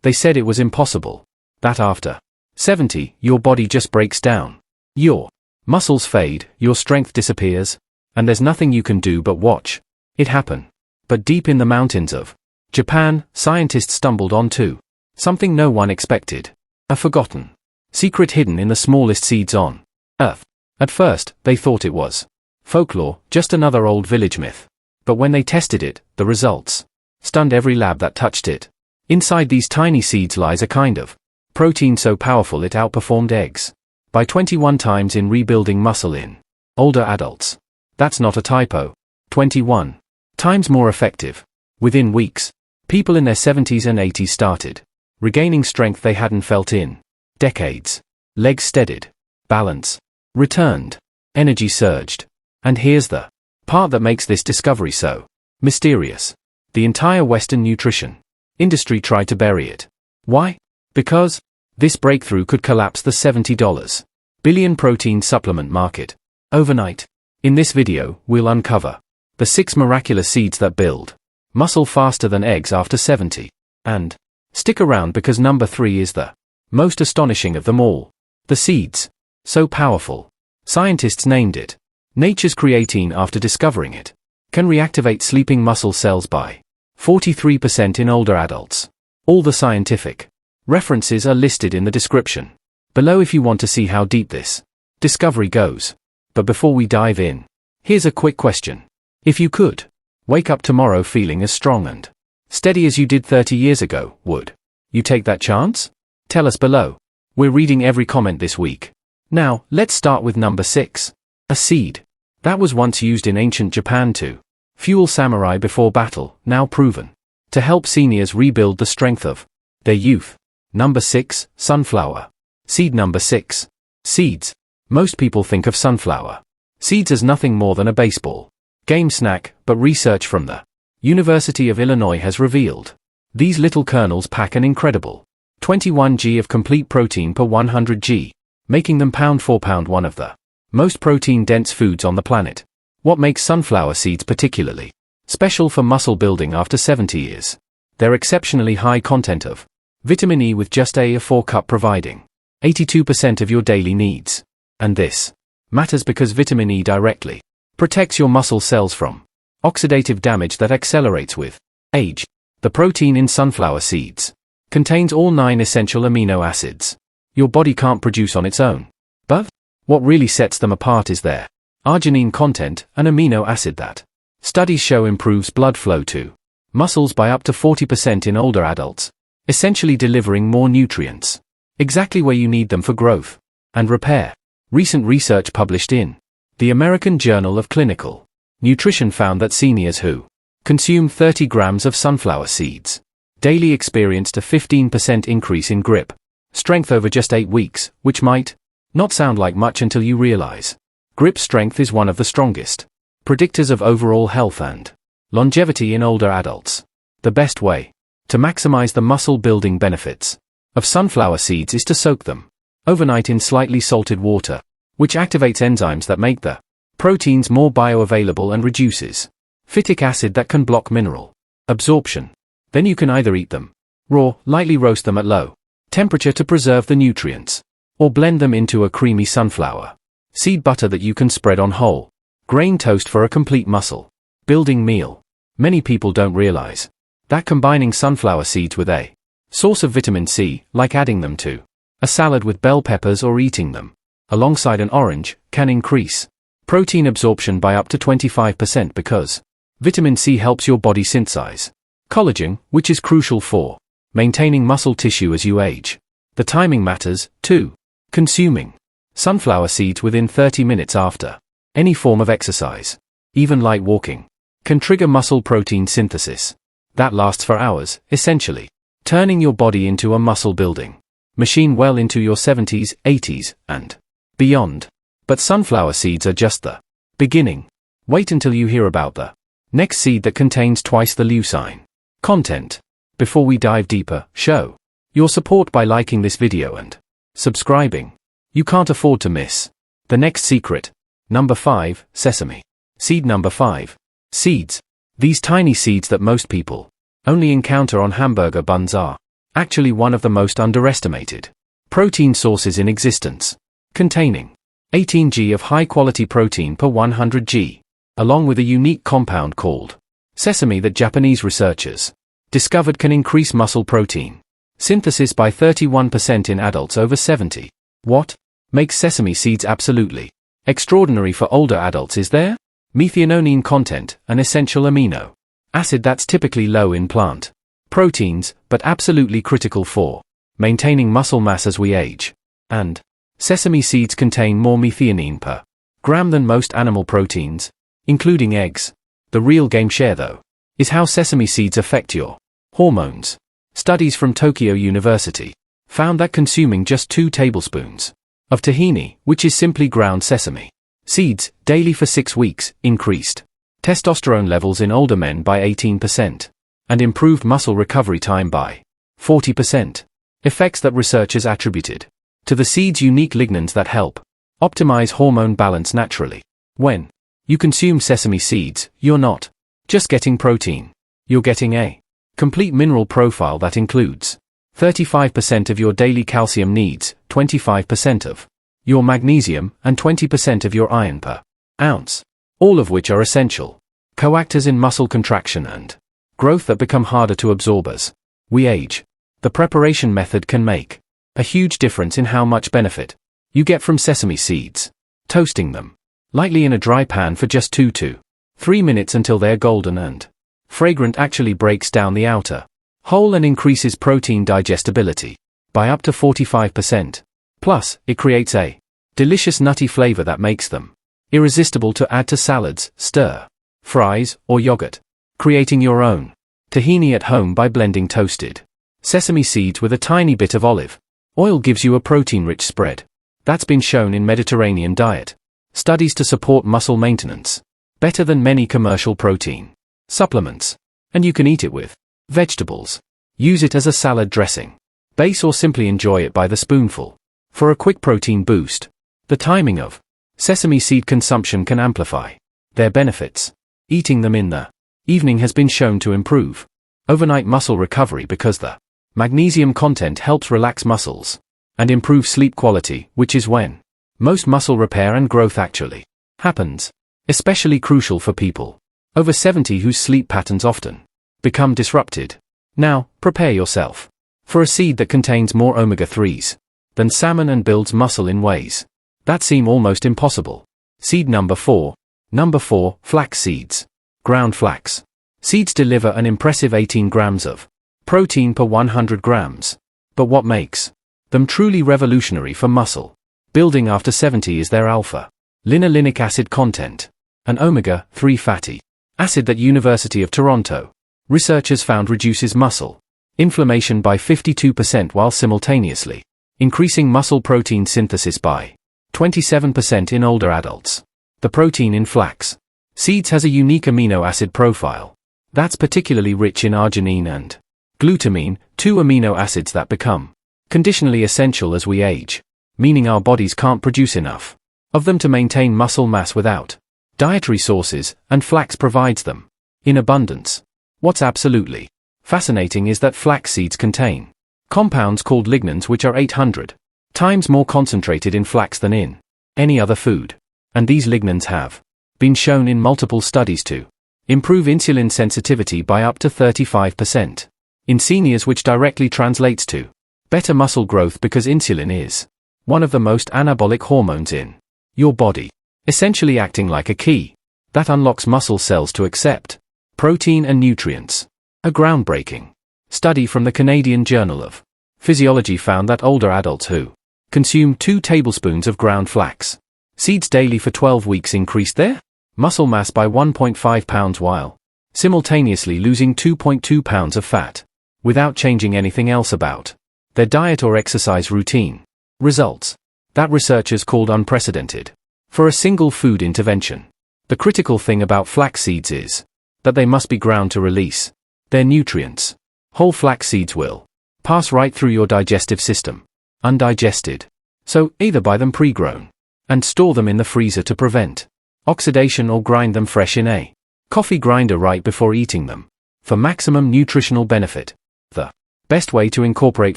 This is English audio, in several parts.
They said it was impossible. That after 70, your body just breaks down. Your muscles fade, your strength disappears, and there's nothing you can do but watch it happen. But deep in the mountains of Japan, scientists stumbled onto something no one expected. A forgotten secret hidden in the smallest seeds on Earth. At first, they thought it was folklore, just another old village myth. But when they tested it, the results stunned every lab that touched it. Inside these tiny seeds lies a kind of protein so powerful it outperformed eggs by 21 times in rebuilding muscle in older adults. That's not a typo. 21 times more effective. Within weeks, people in their 70s and 80s started regaining strength they hadn't felt in decades. Legs steadied. Balance returned. Energy surged. And here's the part that makes this discovery so mysterious. The entire Western nutrition industry tried to bury it. Why? Because this breakthrough could collapse the $70 billion protein supplement market overnight. In this video, we'll uncover the 6 miraculous seeds that build muscle faster than eggs after 70. And stick around because number 3 is the most astonishing of them all. The seeds. So powerful. Scientists named it nature's creatine after discovering it can reactivate sleeping muscle cells by 43% in older adults. All the scientific references are listed in the description below if you want to see how deep this discovery goes. But before we dive in, here's a quick question. If you could wake up tomorrow feeling as strong and steady as you did 30 years ago, would you take that chance? Tell us below. We're reading every comment this week. Now, let's start with number 6. A seed that was once used in ancient Japan to fuel samurai before battle, now proven to help seniors rebuild the strength of their youth. Number 6, sunflower seed. Number 6. Seeds. Most people think of sunflower seeds as nothing more than a baseball game snack, but research from the University of Illinois has revealed these little kernels pack an incredible 21 g of complete protein per 100 g, making them pound for pound one of the most protein-dense foods on the planet. What makes sunflower seeds particularly special for muscle building after 70 years? Their exceptionally high content of vitamin E, with just a 4 cup providing 82% of your daily needs. And this matters because vitamin E directly protects your muscle cells from oxidative damage that accelerates with age. The protein in sunflower seeds contains all 9 essential amino acids your body can't produce on its own. But what really sets them apart is their arginine content, an amino acid that studies show improves blood flow to muscles by up to 40% in older adults, essentially delivering more nutrients exactly where you need them for growth and repair. Recent research published in the American Journal of Clinical Nutrition found that seniors who consumed 30 grams of sunflower seeds daily experienced a 15% increase in grip strength over just 8 weeks, which might not sound like much until you realize grip strength is one of the strongest predictors of overall health and longevity in older adults. The best way to maximize the muscle building benefits of sunflower seeds is to soak them overnight in slightly salted water, which activates enzymes that make the proteins more bioavailable and reduces phytic acid that can block mineral absorption. Then you can either eat them raw, lightly roast them at low temperature to preserve the nutrients, or blend them into a creamy sunflower seed butter that you can spread on whole grain toast for a complete muscle building meal. Many people don't realize that combining sunflower seeds with a source of vitamin C, like adding them to a salad with bell peppers or eating them alongside an orange, can increase protein absorption by up to 25% because vitamin C helps your body synthesize collagen, which is crucial for maintaining muscle tissue as you age. The timing matters, too. Consuming sunflower seeds within 30 minutes after any form of exercise, even light walking, can trigger muscle protein synthesis that lasts for hours, essentially turning your body into a muscle building machine well into your 70s, 80s, and beyond. But sunflower seeds are just the beginning. Wait until you hear about the next seed that contains twice the leucine content. Before we dive deeper, show your support by liking this video and subscribing. You can't afford to miss the next secret. Number 5, sesame seed. Number 5. Seeds. These tiny seeds that most people only encounter on hamburger buns are Actually one of the most underestimated protein sources in existence, containing 18 g of high-quality protein per 100 g, along with a unique compound called sesame that Japanese researchers discovered can increase muscle protein synthesis by 31% in adults over 70. What makes sesame seeds absolutely extraordinary for older adults is their methionine content, an essential amino acid that's typically low in plant proteins, but absolutely critical for maintaining muscle mass as we age. And sesame seeds contain more methionine per gram than most animal proteins, including eggs. The real game share, though, is how sesame seeds affect your hormones. Studies from Tokyo University found that consuming just 2 tablespoons of tahini, which is simply ground sesame seeds, daily for 6 weeks, increased testosterone levels in older men by 18%, and improved muscle recovery time by 40%. Effects that researchers attributed to the seed's unique lignans that help optimize hormone balance naturally. When you consume sesame seeds, you're not just getting protein, you're getting a complete mineral profile that includes 35% of your daily calcium needs, 25% of your magnesium, and 20% of your iron per ounce, all of which are essential coactors in muscle contraction and growth that become harder to absorb as we age. The preparation method can make a huge difference in how much benefit you get from sesame seeds. Toasting them lightly in a dry pan for just 2 to 3 minutes until they're golden and fragrant actually breaks down the outer whole and increases protein digestibility by up to 45%. Plus, it creates a delicious nutty flavor that makes them irresistible to add to salads, stir fries, or yogurt. Creating your own tahini at home by blending toasted sesame seeds with a tiny bit of olive oil gives you a protein-rich spread that's been shown in Mediterranean diet studies to support muscle maintenance better than many commercial protein supplements. And you can eat it with vegetables. Use it as a salad dressing base or simply enjoy it by the spoonful. For a quick protein boost, the timing of sesame seed consumption can amplify their benefits. Eating them in the evening has been shown to improve overnight muscle recovery because the magnesium content helps relax muscles and improve sleep quality, which is when most muscle repair and growth actually happens, especially crucial for people over 70 whose sleep patterns often become disrupted. Now, prepare yourself for a seed that contains more omega-3s than salmon and builds muscle in ways that seem almost impossible. Seed number 4. Number 4, flax seeds. Ground flax seeds deliver an impressive 18 grams of protein per 100 grams. But what makes them truly revolutionary for muscle building after 70 is their alpha-linolenic acid content, an omega-3 fatty acid that University of Toronto researchers found reduces muscle inflammation by 52% while simultaneously increasing muscle protein synthesis by 27% in older adults. The protein in flax seeds has a unique amino acid profile that's particularly rich in arginine and glutamine, 2 amino acids that become conditionally essential as we age, meaning our bodies can't produce enough of them to maintain muscle mass without dietary sources, and flax provides them in abundance. What's absolutely fascinating is that flax seeds contain compounds called lignans which are 800 times more concentrated in flax than in any other food. And these lignans have been shown in multiple studies to improve insulin sensitivity by up to 35% in seniors, which directly translates to better muscle growth because insulin is one of the most anabolic hormones in your body, essentially acting like a key that unlocks muscle cells to accept protein and nutrients. A groundbreaking study from the Canadian Journal of Physiology found that older adults who consume 2 tablespoons of ground flax seeds daily for 12 weeks increased their muscle mass by 1.5 pounds while simultaneously losing 2.2 pounds of fat without changing anything else about their diet or exercise routine. Results that researchers called unprecedented for a single food intervention. The critical thing about flax seeds is that they must be ground to release their nutrients. Whole flax seeds will pass right through your digestive system undigested. So, either buy them pre-grown and store them in the freezer to prevent oxidation or grind them fresh in a coffee grinder right before eating them for maximum nutritional benefit. The Best way to incorporate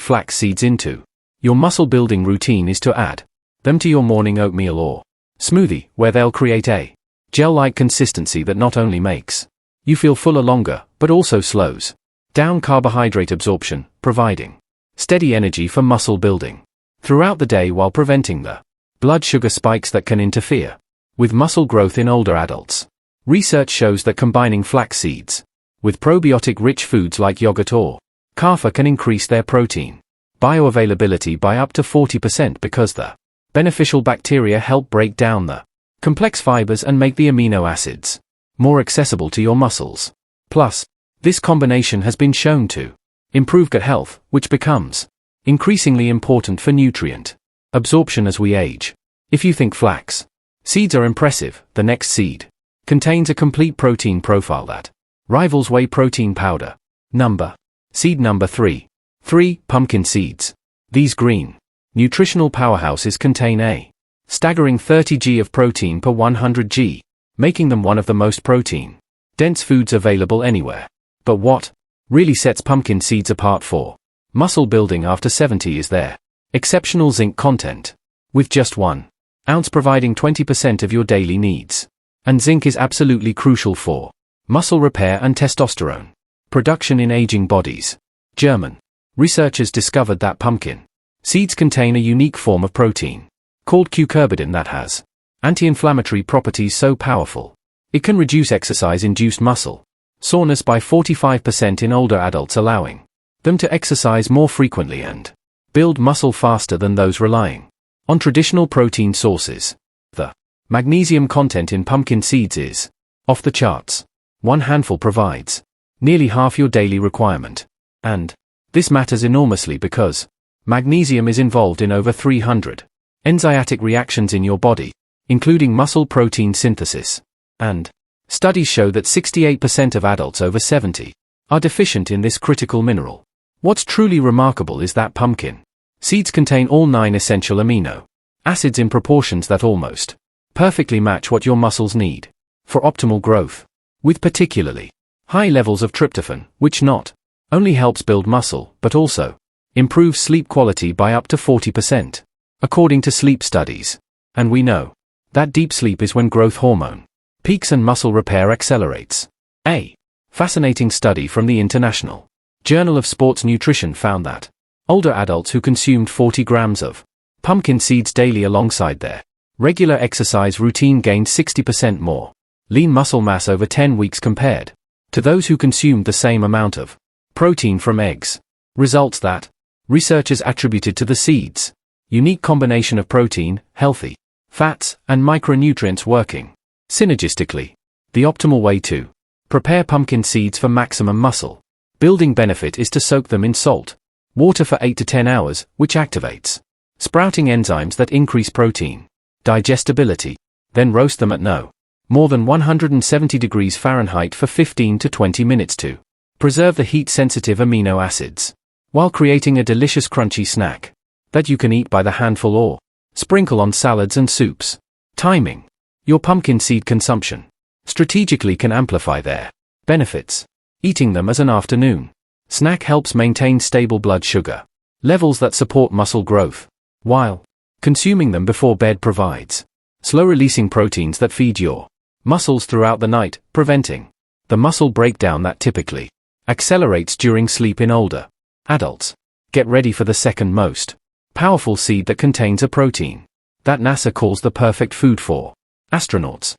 flax seeds into your muscle building routine is to add them to your morning oatmeal or smoothie, where they'll create a gel-like consistency that not only makes you feel fuller longer, but also slows down carbohydrate absorption, providing steady energy for muscle building throughout the day while preventing the blood sugar spikes that can interfere with muscle growth in older adults. Research shows that combining flax seeds with probiotic-rich foods like yogurt or kefir can increase their protein bioavailability by up to 40% because the beneficial bacteria help break down the complex fibers and make the amino acids more accessible to your muscles. Plus, this combination has been shown to improve gut health, which becomes increasingly important for nutrient absorption as we age. If you think flax seeds are impressive, the next seed contains a complete protein profile that rivals whey protein powder. Seed number 3. Pumpkin seeds. These green nutritional powerhouses contain a staggering 30 g of protein per 100 g, making them one of the most protein-dense foods available anywhere. But what really sets pumpkin seeds apart for muscle building after 70 is their exceptional zinc content, with just 1 ounce providing 20% of your daily needs. And zinc is absolutely crucial for muscle repair and testosterone production in aging bodies. German researchers discovered that pumpkin seeds contain a unique form of protein called cucurbitin that has anti-inflammatory properties so powerful it can reduce exercise-induced muscle soreness by 45% in older adults, allowing them to exercise more frequently and build muscle faster than those relying on traditional protein sources. The magnesium content in pumpkin seeds is off the charts. One handful provides nearly half your daily requirement. And this matters enormously because magnesium is involved in over 300 enzymatic reactions in your body, including muscle protein synthesis. And studies show that 68% of adults over 70 are deficient in this critical mineral. What's truly remarkable is that pumpkin seeds contain all 9 essential amino acids in proportions that almost perfectly match what your muscles need for optimal growth, with particularly high levels of tryptophan, which not only helps build muscle, but also improves sleep quality by up to 40%, according to sleep studies. And we know that deep sleep is when growth hormone peaks and muscle repair accelerates. A fascinating study from the International Journal of Sports Nutrition found that older adults who consumed 40 grams of pumpkin seeds daily alongside their regular exercise routine gained 60% more lean muscle mass over 10 weeks compared to those who consumed the same amount of protein from eggs. Results that researchers attributed to the seeds' unique combination of protein, healthy fats, and micronutrients working synergistically. The optimal way to prepare pumpkin seeds for maximum muscle building benefit is to soak them in salt water for 8 to 10 hours, which activates sprouting enzymes that increase protein digestibility. Then roast them at no more than 170 degrees Fahrenheit for 15 to 20 minutes to preserve the heat-sensitive amino acids, while creating a delicious crunchy snack that you can eat by the handful or sprinkle on salads and soups. Timing your pumpkin seed consumption strategically can amplify their benefits. Eating them as an afternoon snack helps maintain stable blood sugar levels that support muscle growth, while consuming them before bed provides slow-releasing proteins that feed your muscles throughout the night, preventing the muscle breakdown that typically accelerates during sleep in older adults. Get ready for the second most powerful seed that contains a protein that NASA calls the perfect food for astronauts.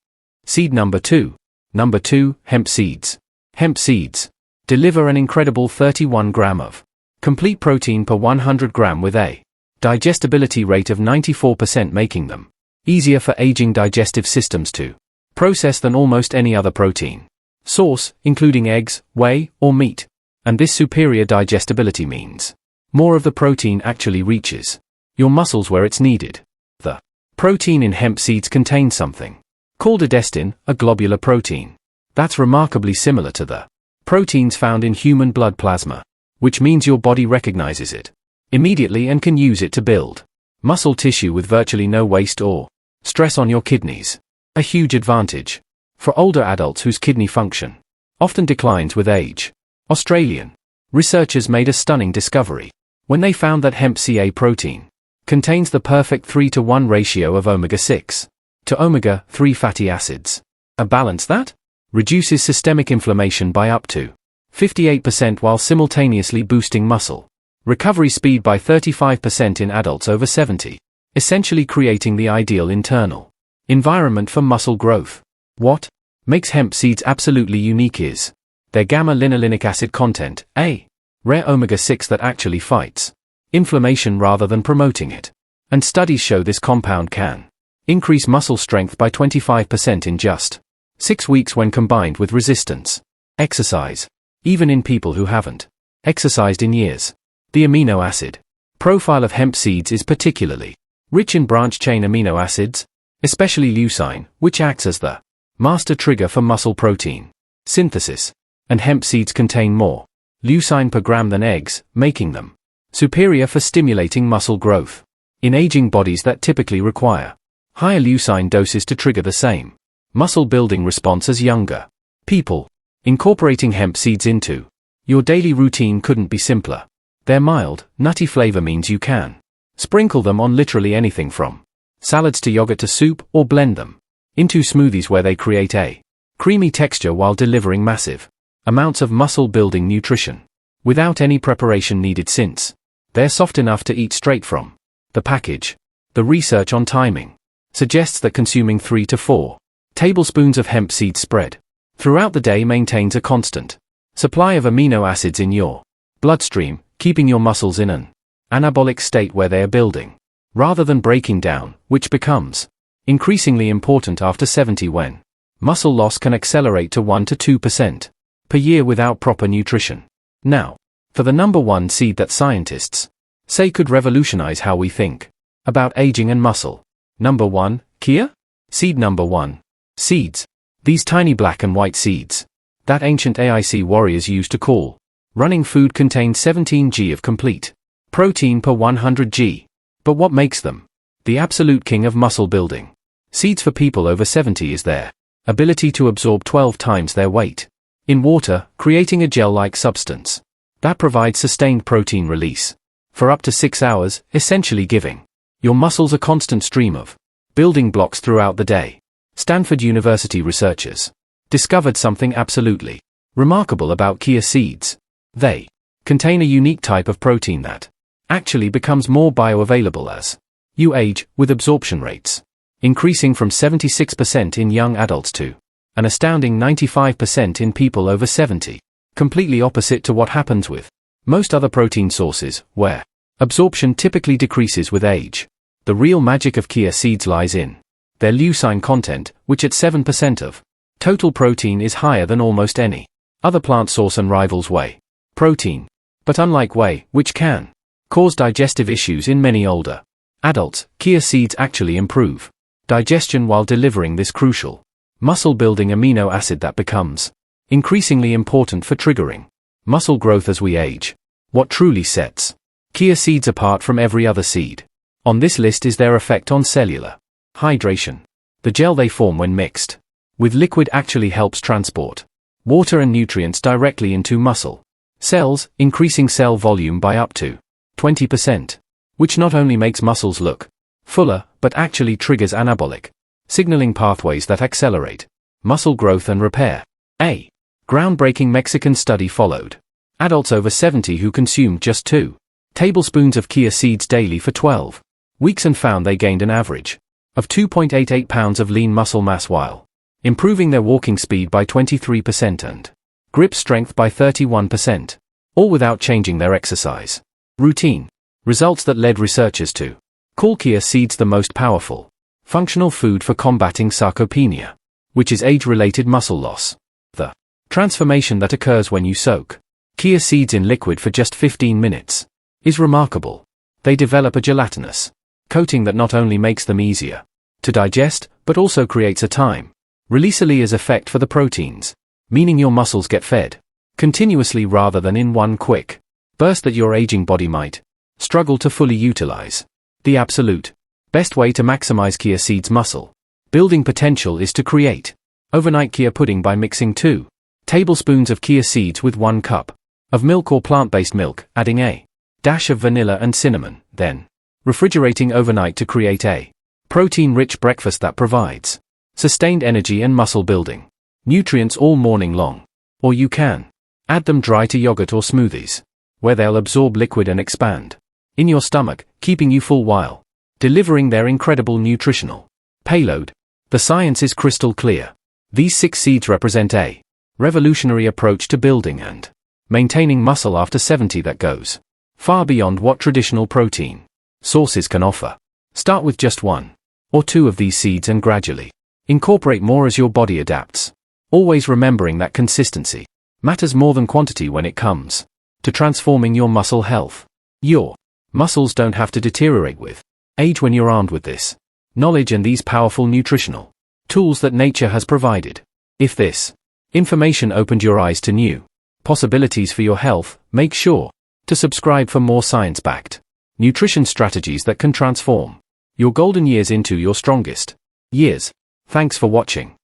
Seed number 2. Number 2, hemp seeds. Hemp seeds deliver an incredible 31 gram of complete protein per 100 gram with a digestibility rate of 94%, making them easier for aging digestive systems to process than almost any other protein source, including eggs, whey, or meat. And this superior digestibility means more of the protein actually reaches your muscles where it's needed. The protein in hemp seeds contains something called digestin, a globular protein that's remarkably similar to the proteins found in human blood plasma, which means your body recognizes it immediately and can use it to build muscle tissue with virtually no waste or stress on your kidneys. A huge advantage for older adults whose kidney function often declines with age. Australian researchers made a stunning discovery when they found that hemp CA protein contains the perfect 3-to-1 ratio of omega-6 to omega-3 fatty acids. A balance that reduces systemic inflammation by up to 58% while simultaneously boosting muscle recovery speed by 35% in adults over 70, essentially creating the ideal internal environment for muscle growth. What makes hemp seeds absolutely unique is their gamma-linolenic acid content, a rare omega-6 that actually fights inflammation rather than promoting it. And studies show this compound can increase muscle strength by 25% in just 6 weeks when combined with resistance exercise, even in people who haven't exercised in years. The amino acid profile of hemp seeds is particularly rich in branch-chain amino acids, especially leucine, which acts as the master trigger for muscle protein synthesis, and hemp seeds contain more leucine per gram than eggs, making them superior for stimulating muscle growth in aging bodies that typically require higher leucine doses to trigger the same muscle building response as younger people. Incorporating hemp seeds into your daily routine couldn't be simpler. Their mild, nutty flavor means you can sprinkle them on literally anything from salads to yogurt to soup, or blend them into smoothies where they create a creamy texture while delivering massive amounts of muscle-building nutrition without any preparation needed, since they're soft enough to eat straight from the package. The research on timing suggests that consuming 3 to 4 tablespoons of hemp seeds spread throughout the day maintains a constant supply of amino acids in your bloodstream, keeping your muscles in an anabolic state where they are building rather than breaking down, which becomes increasingly important after 70 when muscle loss can accelerate to 1 to 2% per year without proper nutrition. Now, for the number one seed that scientists say could revolutionize how we think about aging and muscle. Number 1, chia? Seed number 1. Seeds. These tiny black and white seeds that ancient AIC warriors used to call running food contain 17 g of complete protein per 100 g. But what makes them the absolute king of muscle building seeds for people over 70 is their ability to absorb 12 times their weight in water, creating a gel-like substance that provides sustained protein release for up to 6 hours, essentially giving your muscles a constant stream of building blocks throughout the day. Stanford University researchers discovered something absolutely remarkable about chia seeds. They contain a unique type of protein that actually becomes more bioavailable as you age, with absorption rates increasing from 76% in young adults to an astounding 95% in people over 70, completely opposite to what happens with most other protein sources, where absorption typically decreases with age. The real magic of chia seeds lies in their leucine content, which at 7% of total protein is higher than almost any other plant source and rivals whey protein. But unlike whey, which can cause digestive issues in many older adults, chia seeds actually improve digestion while delivering this crucial muscle-building amino acid that becomes increasingly important for triggering muscle growth as we age. What truly sets chia seeds apart from every other seed on this list is their effect on cellular hydration. The gel they form when mixed with liquid actually helps transport water and nutrients directly into muscle cells, increasing cell volume by up to 20%, which not only makes muscles look fuller, but actually triggers anabolic signaling pathways that accelerate muscle growth and repair. A groundbreaking Mexican study followed adults over 70 who consumed just 2 tablespoons of chia seeds daily for 12 weeks and found they gained an average of 2.88 pounds of lean muscle mass while improving their walking speed by 23% and grip strength by 31%, all without changing their exercise routine. Results that led researchers to call chia seeds the most powerful functional food for combating sarcopenia, which is age-related muscle loss. The transformation that occurs when you soak chia seeds in liquid for just 15 minutes is remarkable. They develop a gelatinous coating that not only makes them easier to digest, but also creates a time release effect for the proteins, meaning your muscles get fed continuously rather than in one quick burst that your aging body might struggle to fully utilize. The absolute best way to maximize chia seeds' muscle building potential is to create overnight chia pudding by mixing 2 tablespoons of chia seeds with 1 cup of milk or plant-based milk, adding a dash of vanilla and cinnamon, then refrigerating overnight to create a protein-rich breakfast that provides sustained energy and muscle building nutrients all morning long. Or you can add them dry to yogurt or smoothies, where they'll absorb liquid and expand in your stomach, keeping you full while delivering their incredible nutritional payload. The science is crystal clear. These 6 seeds represent a revolutionary approach to building and maintaining muscle after 70 that goes far beyond what traditional protein sources can offer. Start with just 1 or 2 of these seeds and gradually incorporate more as your body adapts. Always remembering that consistency matters more than quantity when it comes to transforming your muscle health. Your muscles don't have to deteriorate with age when you're armed with this knowledge and these powerful nutritional tools that nature has provided. If this information opened your eyes to new possibilities for your health, make sure to subscribe for more science-backed nutrition strategies that can transform your golden years into your strongest years. Thanks for watching.